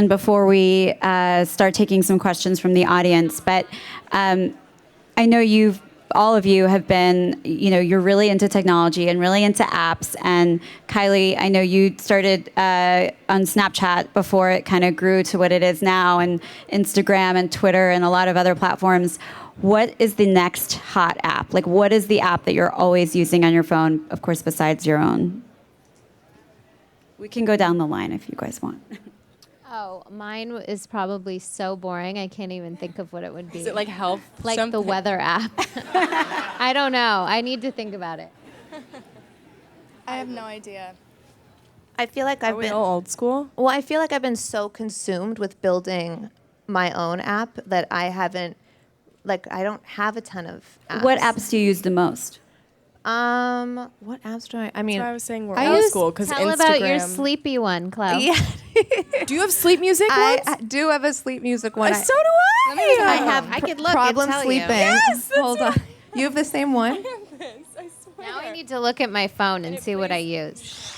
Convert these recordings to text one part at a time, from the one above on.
And before we start taking some questions from the audience, but I know all of you have been, you're really into technology and really into apps. And Kylie, I know you started on Snapchat before it kind of grew to what it is now, and Instagram and Twitter and a lot of other platforms. What is the next hot app? Like, what is the app that you're always using on your phone, of course, besides your own? We can go down the line if you guys want. Oh, mine is probably so boring. I can't even think of what it would be. Is it like health? Like something? the weather app. I don't know. I need to think about it. I have no idea. I feel like Are we all old school? Well, I feel like I've been so consumed with building my own app that I haven't, I don't have a ton of apps. What apps do you use the most? What apps do I mean, That's why I was saying we're I old use- school because Tell Instagram. about your sleepy one, Khloe. yeah, Do you have sleep music I ones? do have a sleep music one. So do I. I have I could look and problem tell you. sleeping. Yes, that's Hold on. You have the same one? I swear. Now I need to look at my phone and see what I use.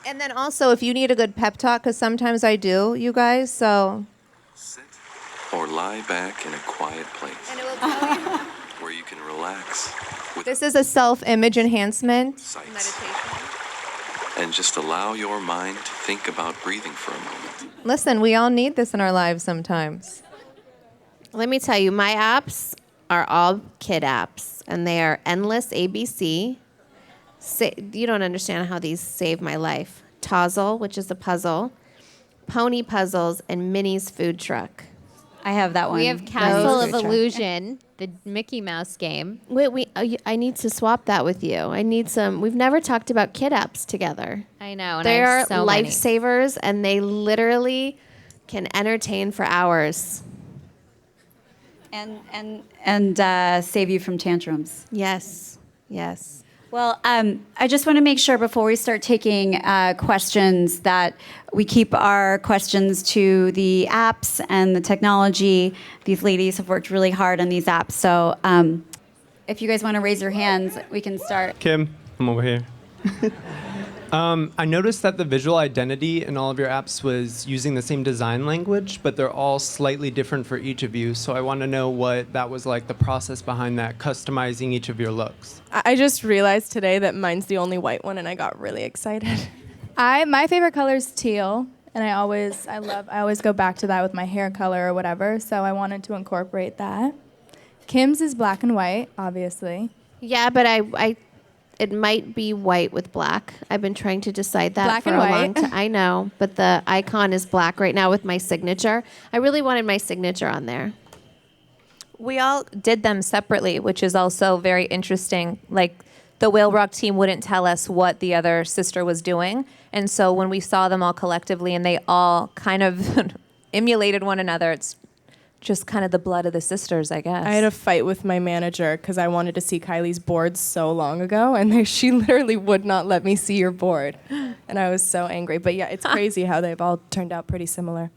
And then also, if you need a good pep talk, because sometimes I do, you guys, so. Sit or lie back in a quiet place And it will tell you. where you can relax with This is a self-image enhancement sights. meditation. And just allow your mind to think about breathing for a moment. Listen, we all need this in our lives sometimes. Let me tell you, my apps are all kid apps, and they are Endless ABC. You don't understand how these save my life. Tozzle, which is a puzzle, Pony Puzzles, and Minnie's Food Truck. I have that one. We have Castle of Food truck. Illusion, the Mickey Mouse game. Wait, I need to swap that with you. I need some. We've never talked about kid apps together. I know, and They I are have so many. lifesavers, and they literally can entertain for hours. And save you from tantrums. Yes, yes. Well, I just want to make sure before we start taking questions that we keep our questions to the apps and the technology. These ladies have worked really hard on these apps. So if you guys want to raise your hands, we can start. Kim, I'm over here. I noticed that the visual identity in all of your apps was using the same design language, but they're all slightly different for each of you. So I want to know what that was like, the process behind that, customizing each of your looks. I just realized today that mine's the only white one, and I got really excited. My favorite color is teal, and I always go back to that with my hair color or whatever. So I wanted to incorporate that. Kim's is black and white, obviously. Yeah, but it might be white with black. I've been trying to decide that Black for and a white. long time. I know, but the icon is black right now with my signature. I really wanted my signature on there. We all did them separately, which is also very interesting. Like, the Whale Rock team wouldn't tell us what the other sister was doing. And so when we saw them all collectively and they all kind of emulated one another, it's just kind of the blood of the sisters, I guess. I had a fight with my manager because I wanted to see Kylie's board so long ago, and she literally would not let me see your board. And I was so angry. But yeah, it's crazy how they've all turned out pretty similar.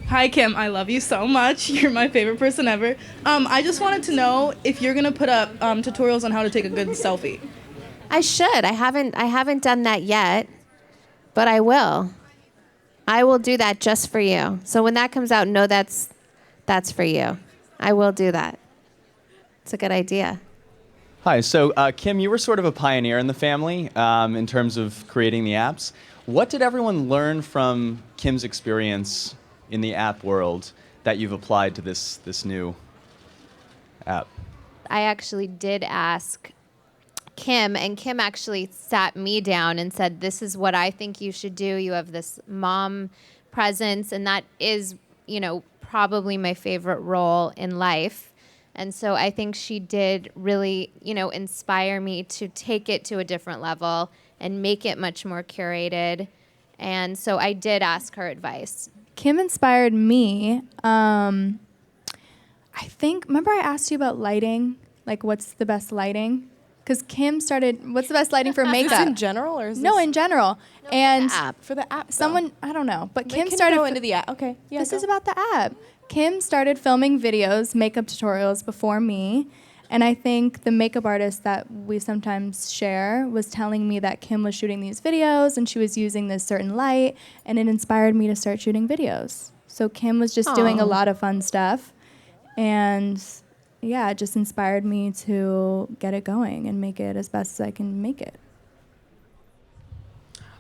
Hi, Kim. I love you so much. You're my favorite person ever. I just wanted to know if you're going to put up tutorials on how to take a good selfie. I should. I haven't done that yet, but I will. I will do that just for you. So when that comes out, know that's for you. I will do that. It's a good idea. Hi, so Kim, you were sort of a pioneer in the family in terms of creating the apps. What did everyone learn from Kim's experience in the app world that you've applied to this new app? I actually did ask Kim, and Kim actually sat me down and said, this is what I think you should do. You have this mom presence, and that is, probably my favorite role in life. And so I think she did really, inspire me to take it to a different level and make it much more curated. And so I did ask her advice. Kim inspired me. I think, remember I asked you about lighting? Like, what's the best lighting? Because Kim started, what's the best lighting for makeup? Is this in general, or is No, this in general. And for the app? someone, I don't know, but Kim Kim started go into the app. Okay, yeah. this go. is about the app. Kim started filming videos, makeup tutorials before me, And I think the makeup artist that we sometimes share was telling me that Kim was shooting these videos and she was using this certain light, and it inspired me to start shooting videos. So Kim was just doing a lot of fun stuff, and yeah, it just inspired me to get it going and make it as best as I can make it.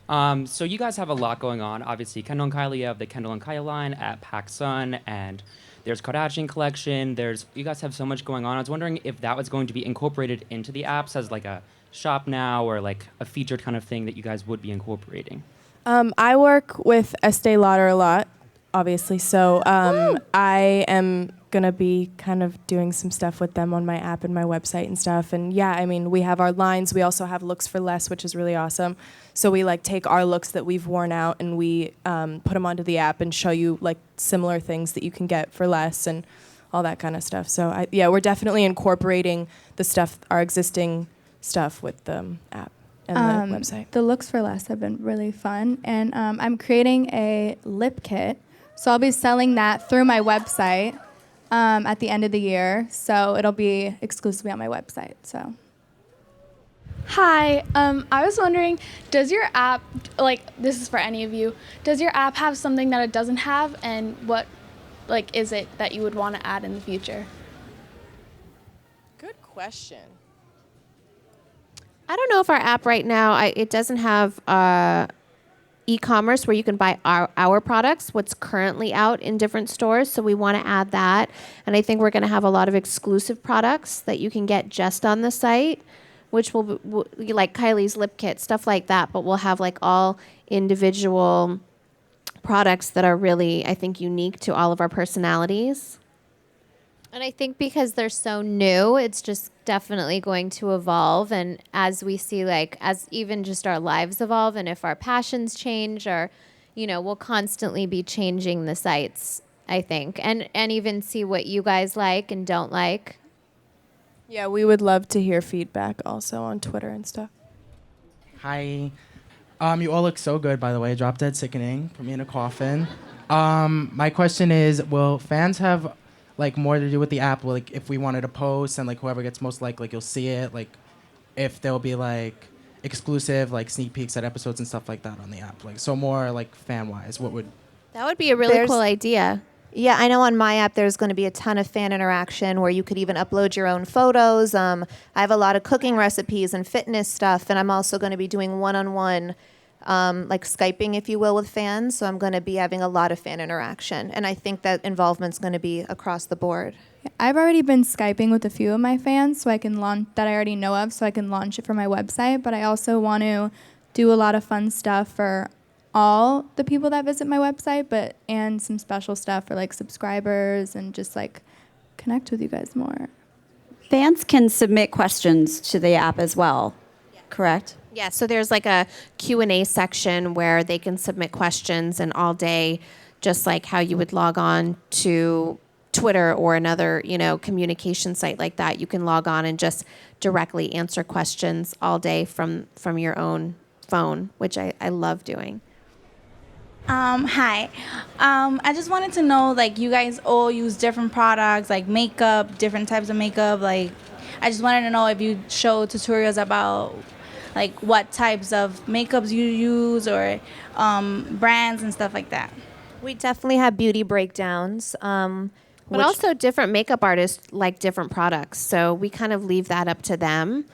So you guys have a lot going on. Obviously, Kendall and Kylie have the Kendall and Kylie line at PacSun, and there's Kardashian collection. You guys have so much going on. I was wondering if that was going to be incorporated into the apps as like a shop now or like a featured kind of thing that you guys would be incorporating. I work with Estee Lauder a lot, obviously, so I am gonna be kind of doing some stuff with them on my app and my website and stuff. And yeah, I mean, we have our lines. We also have looks for less, which is really awesome. So we like take our looks that we've worn out and we put them onto the app and show you like similar things that you can get for less and all that kind of stuff. So yeah, we're definitely incorporating the stuff, our existing stuff, with the app and the website. The looks for less have been really fun, and I'm creating a lip kit. So I'll be selling that through my website at the end of the year. So it'll be exclusively on my website. So. Hi, I was wondering, does your app, like, this is for any of you, does your app have something that it doesn't have, and what, like, is it that you would want to add in the future? Good question. I don't know if our app right now, it doesn't have e-commerce where you can buy our products, what's currently out in different stores. So we want to add that. And I think we're going to have a lot of exclusive products that you can get just on the site, which will be like Kylie's lip kit, stuff like that. But we'll have like all individual products that are really, I think, unique to all of our personalities. And I think because they're so new, it's just definitely going to evolve. And as we see, like, as even just our lives evolve, and if our passions change, or, you know, we'll constantly be changing the sites, I think, and even see what you guys like and don't like. Yeah, we would love to hear feedback also on Twitter and stuff. Hi. You all look so good, by the way. Drop Dead Sickening. Put me in a coffin. My question is, will fans have like more to do with the app? Like if we wanted to post and like whoever gets most like you'll see it, like if there'll be like exclusive like sneak peeks at episodes and stuff like that on the app, like so more like fan wise, what would that would be a really cool idea. Yeah, I know on my app there's going to be a ton of fan interaction where you could even upload your own photos. I have a lot of cooking recipes and fitness stuff, and I'm also going to be doing one-on-one like Skyping, if you will, with fans. So I'm going to be having a lot of fan interaction. And I think that involvement's going to be across the board. I've already been Skyping with a few of my fans so I can launch that I already know of, so I can launch it for my website. But I also want to do a lot of fun stuff for all the people that visit my website, and some special stuff for like subscribers and just like connect with you guys more. Fans can submit questions to the app as well, correct? Yeah, so there's like a Q&A section where they can submit questions, and all day, just like how you would log on to Twitter or another, you know, communication site like that, you can log on and just directly answer questions all day from your own phone, which I love doing. Hi. I just wanted to know, like, you guys all use different products, like makeup, different types of makeup. Like, I just wanted to know if you show tutorials about like what types of makeups you use, or brands and stuff like that. We definitely have beauty breakdowns. But also different makeup artists like different products. So we kind of leave that up to them.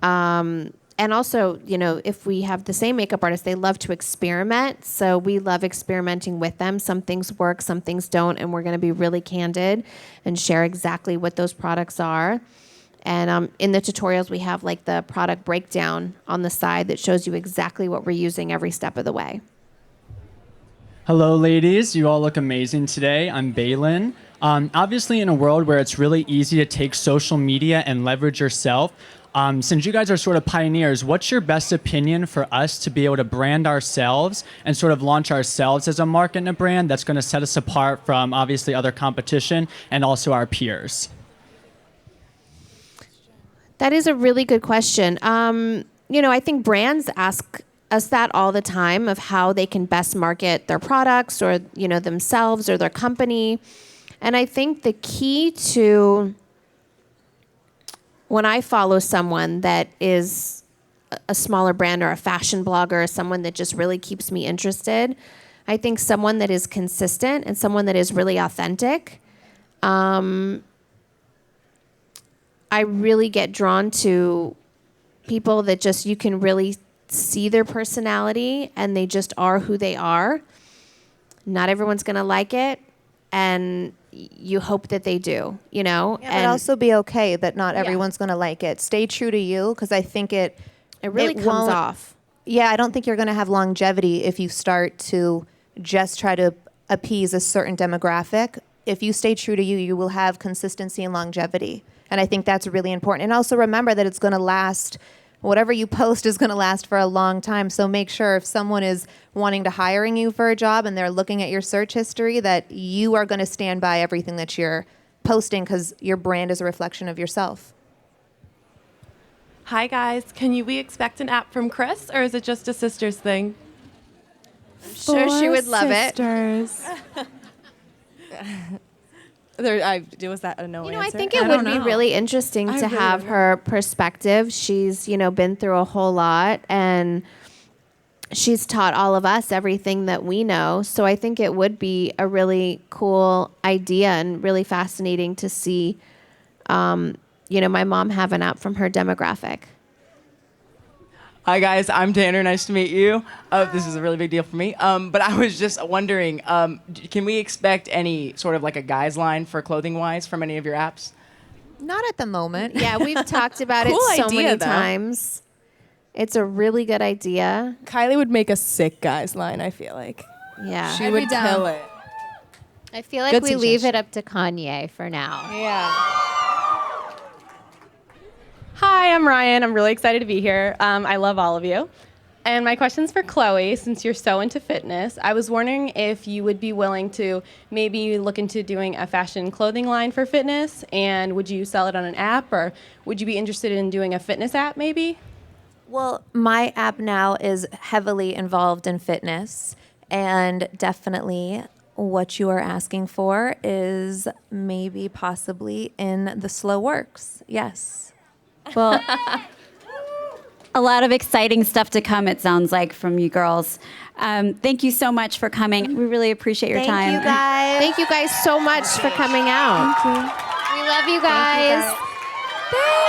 And also, you know, if we have the same makeup artist, they love to experiment. So we love experimenting with them. Some things work, some things don't. And we're going to be really candid and share exactly what those products are. And in the tutorials, we have like the product breakdown on the side that shows you exactly what we're using every step of the way. Hello, ladies. You all look amazing today. I'm Balin. Obviously, in a world where it's really easy to take social media and leverage yourself, since you guys are sort of pioneers, what's your best opinion for us to be able to brand ourselves and sort of launch ourselves as a market and a brand that's going to set us apart from obviously other competition and also our peers? That is a really good question. You know, I think brands ask us that all the time of how they can best market their products or, you know, themselves or their company. And I think the key to when I follow someone that is a smaller brand or a fashion blogger or someone that just really keeps me interested, I think someone that is consistent and someone that is really authentic, I really get drawn to people that just, you can really see their personality and they just are who they are. Not everyone's going to like it, and you hope that they do, you know? Yeah, but also be okay that not everyone's going to like it. Stay true to you, because I think it really comes won't- off. Yeah, I don't think you're going to have longevity if you start to just try to appease a certain demographic. If you stay true to you, you will have consistency and longevity. And I think that's really important. And also remember that it's going to last. Whatever you post is going to last for a long time. So make sure if someone is wanting to hiring you for a job and they're looking at your search history, that you are going to stand by everything that you're posting, because your brand is a reflection of yourself. Hi guys, we expect an app from Chris, or is it just a sisters thing? I'm sure she would love sisters. Was that a no You know, answer? I think it would be really interesting I to really have don't her perspective. She's, you know, been through a whole lot, and she's taught all of us everything that we know. So I think it would be a really cool idea and really fascinating to see, you know, my mom have an app from her demographic. Hi guys, I'm Tanner. Nice to meet you. This is a really big deal for me. But I was just wondering, can we expect any sort of like a guys line for clothing wise from any of your apps? Not at the moment. Yeah, we've talked about Cool it so idea, many though. times. It's a really good idea. Kylie would make a sick guys line, I feel like. Yeah. She would kill it. I feel like Good we leave it suggestion. up to Kanye for now. Yeah. Hi, I'm Ryan. I'm really excited to be here. I love all of you. And my question's for Khloe, since you're so into fitness. I was wondering if you would be willing to maybe look into doing a fashion clothing line for fitness, and would you sell it on an app, or would you be interested in doing a fitness app maybe? Well, my app now is heavily involved in fitness, and definitely what you are asking for is maybe possibly in the slow works. Yes. Well, a lot of exciting stuff to come, it sounds like, from you girls. Thank you so much for coming. We really appreciate your time. Thank you guys. Thank you guys so much for coming out. We love you guys. Bye.